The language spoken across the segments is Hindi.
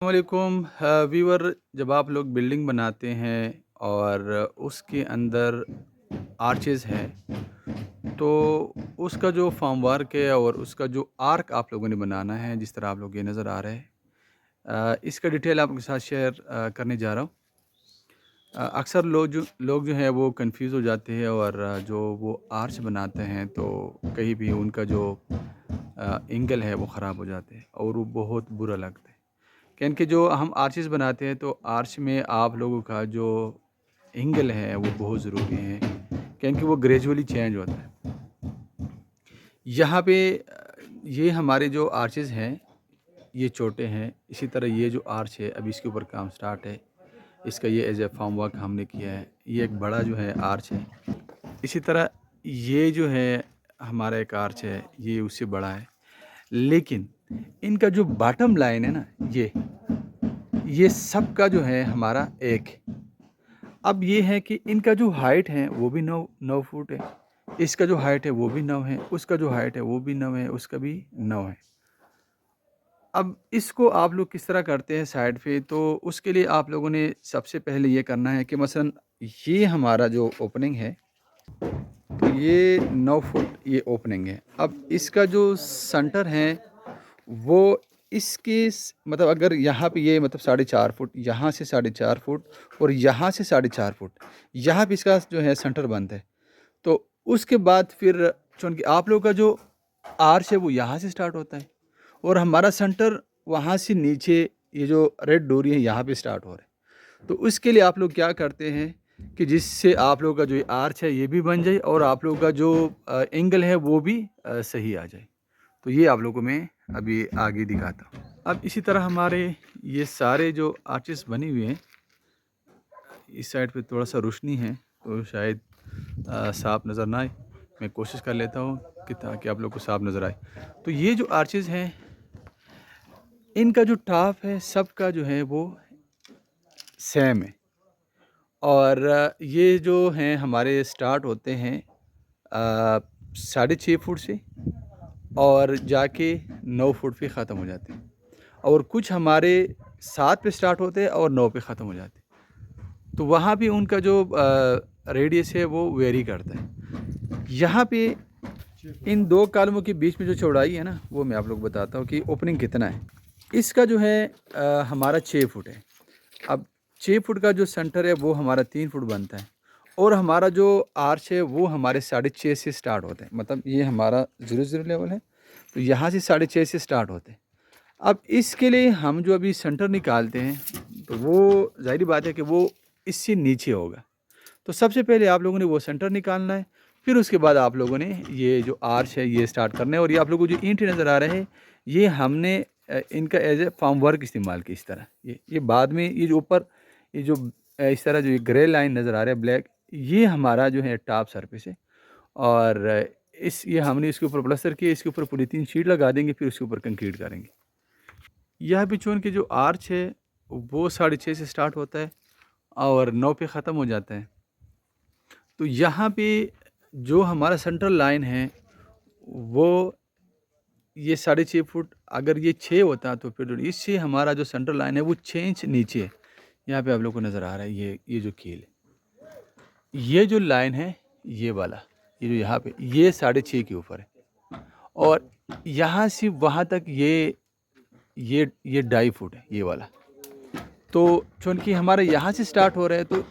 वालेकुम व्यूअर। जब आप लोग बिल्डिंग बनाते हैं और उसके अंदर आर्चेज़ है, तो उसका जो फॉर्म वर्क है और उसका जो आर्क आप लोगों ने बनाना है, जिस तरह आप लोग ये नज़र आ रहे हैं, इसका डिटेल आपके साथ शेयर करने जा रहा हूँ। अक्सर लोग जो हैं वो कंफ्यूज हो जाते हैं और जो वो आर्च बनाते हैं तो कहीं भी उनका जो एंगल है वो ख़राब हो जाते हैं और वो बहुत बुरा लगता है। क्योंकि जो हम आर्चेस बनाते हैं तो आर्च में आप लोगों का जो एंगल है वो बहुत ज़रूरी है, क्योंकि वो ग्रेजुअली चेंज होता है। यहाँ पे ये हमारे जो आर्चेस हैं ये छोटे हैं, इसी तरह ये जो आर्च है अभी इसके ऊपर काम स्टार्ट है। इसका ये एज ए फॉर्म वर्क हमने किया है। ये एक बड़ा जो है आर्च है। इसी तरह ये जो है हमारा एक आर्च है, ये उससे बड़ा है। लेकिन इनका जो बॉटम लाइन है ना, ये सब का जो है हमारा एक है। अब ये है कि इनका जो हाइट है वो भी 9 फुट है, इसका जो हाइट है वो भी 9 है, उसका जो हाइट है वो भी 9 है, उसका भी 9 है। अब इसको आप लोग किस तरह करते हैं साइड पे, तो उसके लिए आप लोगों ने सबसे पहले ये करना है कि मसलन ये हमारा जो ओपनिंग है, तो ये 9 फुट ये ओपनिंग है। अब इसका जो सेंटर है वो मतलब अगर यहाँ पे ये मतलब 4.5 फुट, यहाँ से 4.5 फुट और यहाँ से 4.5 फुट, यहाँ पे इसका जो है सेंटर बनता है। तो उसके बाद फिर चूँकि आप लोगों का जो आर्च है वो यहाँ से स्टार्ट होता है और हमारा सेंटर वहाँ से नीचे, ये जो रेड डोरी है यहाँ पे स्टार्ट हो रहा है। तो उसके लिए आप लोग क्या करते हैं कि जिससे आप लोगों का जो ये आर्च है ये भी बन जाए और आप लोगों का जो एंगल है वो भी सही आ जाए। तो ये आप लोगों को मैं अभी आगे दिखाता हूँ। अब इसी तरह हमारे ये सारे जो आर्चेस बनी हुए हैं, इस साइड पे थोड़ा सा रोशनी है तो शायद साफ नज़र ना आए। मैं कोशिश कर लेता हूँ कि ताकि आप लोग को साफ नज़र आए। तो ये जो आर्चेस हैं, इनका जो टॉप है सबका जो है वो सेम है। और ये जो हैं हमारे स्टार्ट होते हैं 6.5 फुट से और जाके 9 फुट पे ख़त्म हो जाते हैं। और कुछ हमारे 7 पे स्टार्ट होते हैं और 9 पे ख़त्म हो जाते हैं। तो वहाँ भी उनका जो रेडियस है वो वेरी करता है। यहाँ पे इन 2 कॉलमों के बीच में जो चौड़ाई है ना, वो मैं आप लोग को बताता हूँ कि ओपनिंग कितना है। इसका जो है हमारा 6 फुट है। अब 6 फुट का जो सेंटर है वो हमारा 3 फुट बनता है और हमारा जो आर्च है वो हमारे 6.5 से स्टार्ट होते हैं। मतलब ये हमारा 0 लेवल है, तो यहाँ से 6.5 से स्टार्ट होते हैं। अब इसके लिए हम जो अभी सेंटर निकालते हैं, तो वो ज़ाहिर बात है कि वो इससे नीचे होगा। तो सबसे पहले आप लोगों ने वो सेंटर निकालना है, फिर उसके बाद आप लोगों ने ये जो आर्च है ये स्टार्ट करना है। और ये आप लोगों को जो ईंटें नज़र आ रहे हैं, ये हमने इनका एज ए फॉर्म वर्क इस्तेमाल किया। इस तरह ये बाद में ये जो ऊपर ये जो इस तरह जो ये ग्रे लाइन नज़र आ रहा है ब्लैक, ये हमारा जो है टॉप सरफेस है। और ये हमने इसके ऊपर प्लास्टर किया, इसके ऊपर पॉलीथीन शीट लगा देंगे, फिर उसके ऊपर कंक्रीट करेंगे। यह भी चून के जो आर्च है वो 6.5 से स्टार्ट होता है और 9 पे ख़त्म हो जाता है। तो यहाँ पे जो हमारा सेंट्रल लाइन है वो ये 6.5 फुट, अगर ये 6 होता तो फिर इससे हमारा जो सेंट्रल लाइन है वो 6 इंच नीचे है। यहाँ पे आप लोग को नज़र आ रहा है ये जो कील है, ये जो लाइन है ये वाला, ये जो यहाँ पे ये 6.5 के ऊपर है। और यहाँ से वहाँ तक ये 2.5 फुट है ये वाला। तो चूँकि हमारा यहाँ से स्टार्ट हो रहा है तो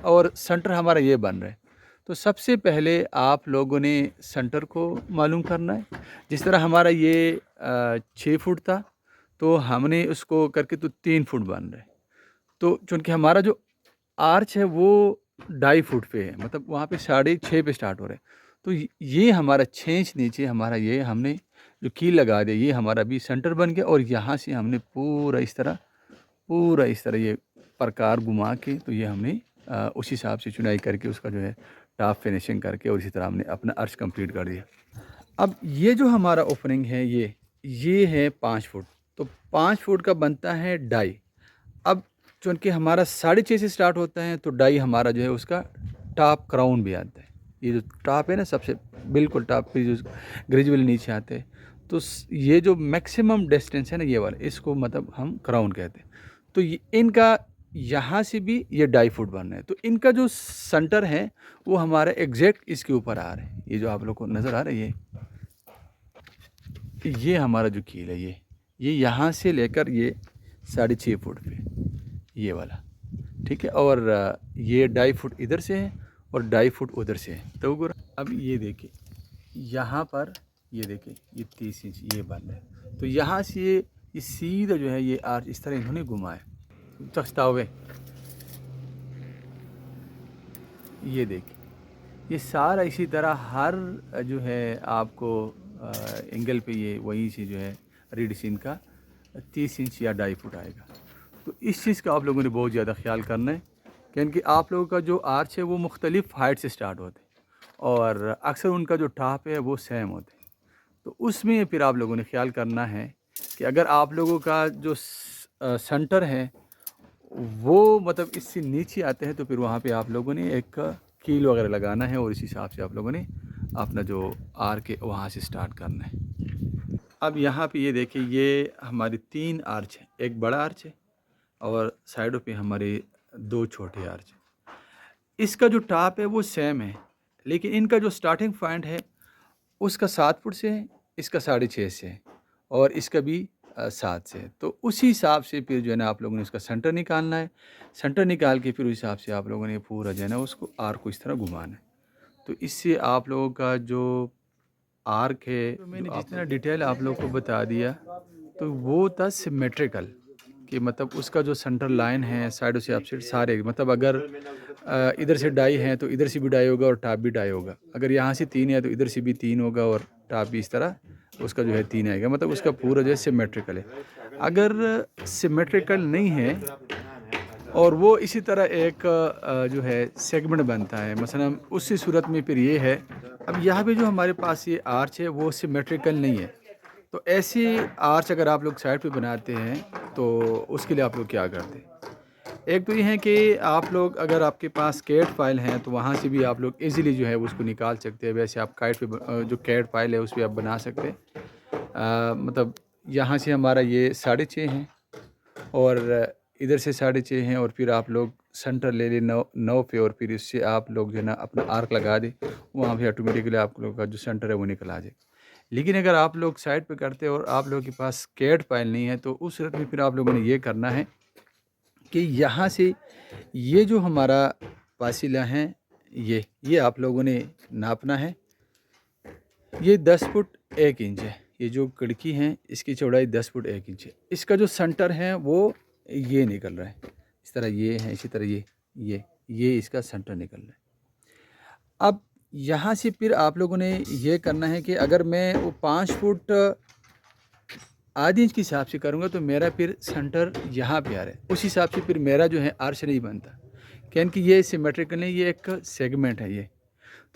और सेंटर हमारा ये बन रहा है, तो सबसे पहले आप लोगों ने सेंटर को मालूम करना है। जिस तरह हमारा ये 6 फुट था, तो हमने उसको करके तो 3 फुट बन रहा है। तो चूँकि हमारा जो आर्च है वो 2.5 फुट पे है, मतलब वहाँ पे 6.5 पे स्टार्ट हो रहा है। तो ये हमारा 6 इंच नीचे हमारा ये हमने जो कील लगा दिया, ये हमारा अभी सेंटर बन गया। और यहाँ से हमने पूरा इस तरह ये प्रकार घुमा के, तो ये हमने उस हिसाब से चुनाई करके उसका जो है टॉप फिनिशिंग करके और इसी तरह हमने अपना अर्श कंप्लीट कर दिया। अब ये जो हमारा ओपनिंग है ये है 5 फुट, तो 5 फुट का बनता है 2.5। अब चूँकि हमारा 6.5 से स्टार्ट होता है तो 2.5 हमारा जो है उसका टॉप क्राउन भी आता है। ये जो टॉप है ना सबसे बिल्कुल टॉप पे जो ग्रेजुअली नीचे आते हैं, तो ये जो मैक्सिमम डिस्टेंस है ना ये वाला, इसको मतलब हम क्राउन कहते हैं। तो ये इनका यहाँ से भी ये 2.5 फुट बन रहे हैं। तो इनका जो सेंटर है वो हमारा एग्जैक्ट इसके ऊपर आ रहा है। ये जो आप लोग को नज़र आ रहा है ये हमारा जो कील है ये यहाँ से लेकर ये 6.5 फुट पे ये वाला, ठीक है। और ये 2.5 फुट इधर से है और 2.5 फुट उधर से है। तो अब ये देखिए यहाँ पर ये देखिए ये 30 इंच ये बन है। तो यहाँ से ये सीधा जो है ये आर्च इस तरह इन्होंने घुमाया तख्ता हुए। ये देखिए ये सारा इसी तरह हर जो है आपको एंगल पे ये वहीं से जो है रीडिसिन का 30 इंच या 2.5 फुट आएगा। तो इस चीज़ का आप लोगों ने बहुत ज़्यादा ख्याल करना है, क्योंकि आप लोगों का जो आर्च है वो मुख्तलिफ़ हाइट से स्टार्ट होते हैं और अक्सर उनका जो टॉप है वो सेम होते हैं। तो उसमें फिर आप लोगों ने ख्याल करना है कि अगर आप लोगों का जो सेंटर है वो मतलब इससे नीचे आते हैं तो फिर वहाँ पे आप लोगों ने एक कील वगैरह लगाना है और इस हिसाब से आप लोगों ने अपना जो आर्क है वहाँ से स्टार्ट करना है। अब यहाँ पे ये देखिए ये हमारी 3 आर्च है, एक बड़ा आर्च है और साइडों पे हमारे 2 छोटे आर्च हैं। इसका जो टॉप है वो सेम है, लेकिन इनका जो स्टार्टिंग पॉइंट है उसका 7 फुट से है, इसका 6.5 से है और इसका भी 7 से है। तो उसी हिसाब से फिर जो है ना आप लोगों ने उसका सेंटर निकालना है। सेंटर निकाल के फिर उस हिसाब से आप लोगों ने पूरा जो है ना उसको आर्क को इस तरह घुमाना है। तो इससे आप लोगों का जो आर्क है, तो मैंने जितना डिटेल आप लोगों को बता दिया तो वो था सिमेट्रिकल, कि मतलब उसका जो सेंटर लाइन है साइडों से अपसाइड सारे मतलब अगर इधर से डाई है तो इधर से भी डाई होगा और टॉप भी डाई होगा। अगर यहाँ से 3 है तो इधर से भी 3 होगा और टॉप भी इस तरह उसका जो है 3 आएगा। मतलब उसका पूरा जो है सिमेट्रिकल है। अगर सिमेट्रिकल नहीं है और वो इसी तरह एक जो है सेगमेंट बनता है, मसलन उसी सूरत में फिर ये है। अब यहाँ पे जो हमारे पास ये आर्च है वो सिमेट्रिकल नहीं है। तो ऐसी आर्च अगर आप लोग साइड पे बनाते हैं तो उसके लिए आप लोग क्या करते हैं, एक तो ये है कि आप लोग अगर आपके पास कैट फाइल हैं तो वहाँ से भी आप लोग इजीली जो है उसको निकाल सकते हैं। वैसे आप काइट पे जो कैट फाइल है उस पर आप बना सकते हैं। मतलब यहाँ से हमारा ये 6.5 हैं और इधर से 6.5 हैं और फिर आप लोग सेंटर ले लें 9 पे और फिर इससे आप लोग जो है ना अपना आर्क लगा दें, वहाँ पे ऑटोमेटिकली आप लोगों का जो सेंटर है वो निकल आ जाए। लेकिन अगर आप लोग साइड पे करते हैं और आप लोगों के पास कैट फाइल नहीं है तो उस सूरत में फिर आप लोगों ने ये करना है कि यहाँ से ये जो हमारा फासिला है ये आप लोगों ने नापना है। ये 10 फुट 1 इंच है। ये जो खिड़की है इसकी चौड़ाई 10 फुट 1 इंच है। इसका जो सेंटर है वो ये निकल रहा है, इस तरह ये है, इसी तरह ये इसका सेंटर निकल रहा है। अब यहाँ से फिर आप लोगों ने ये करना है कि अगर मैं वो 5 फुट आधी इंच के हिसाब से करूँगा तो मेरा फिर सेंटर यहाँ पे आ रहा है। उस हिसाब से फिर मेरा जो है आर्च नहीं बनता, क्योंकि ये सिमेट्रिकल नहीं, ये एक सेगमेंट है ये।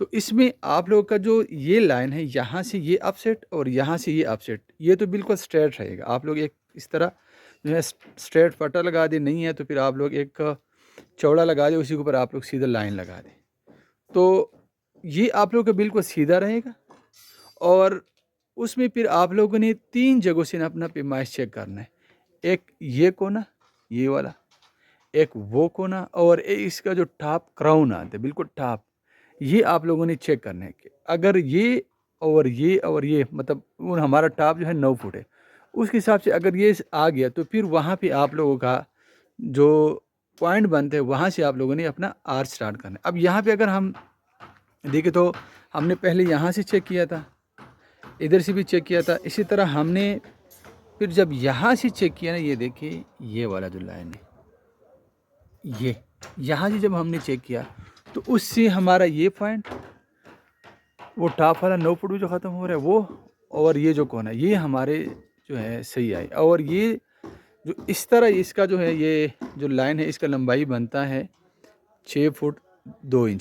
तो इसमें आप लोगों का जो ये लाइन है यहाँ से ये अपसेट और यहाँ से ये अपसेट, ये तो बिल्कुल स्ट्रेट रहेगा। आप लोग एक इस तरह जो है स्ट्रेट पट्टा लगा दें, नहीं है तो फिर आप लोग एक चौड़ा लगा दें, उसी के ऊपर आप लोग सीधा लाइन लगा दें। तो ये आप लोग का बिल्कुल सीधा रहेगा और उसमें फिर आप लोगों ने 3 जगहों से ना अपना पैमाइश चेक करना है। एक ये कोना, ये वाला, एक वो कोना और इसका जो टॉप क्राउन आता है बिल्कुल टॉप, ये आप लोगों ने चेक करना है कि अगर ये और ये मतलब हमारा टॉप जो है 9 फुट है, उसके हिसाब से अगर ये आ गया तो फिर वहाँ पे आप लोगों का जो पॉइंट बनते हैं वहाँ से आप लोगों ने अपना आर्च स्टार्ट करना है। अब यहाँ पे अगर हम देखें तो हमने पहले यहाँ से चेक किया था, इधर से भी चेक किया था, इसी तरह हमने फिर जब यहाँ से चेक किया ना, ये देखिए ये वाला जो लाइन है ये यहाँ से जब हमने चेक किया तो उससे हमारा ये पॉइंट वो टॉप वाला 9 फुट जो ख़त्म हो रहा है वो और ये जो कोना ये हमारे जो है सही आई। और ये जो इस तरह इसका जो है ये जो लाइन है इसका लंबाई बनता है 6 फुट 2 इंच।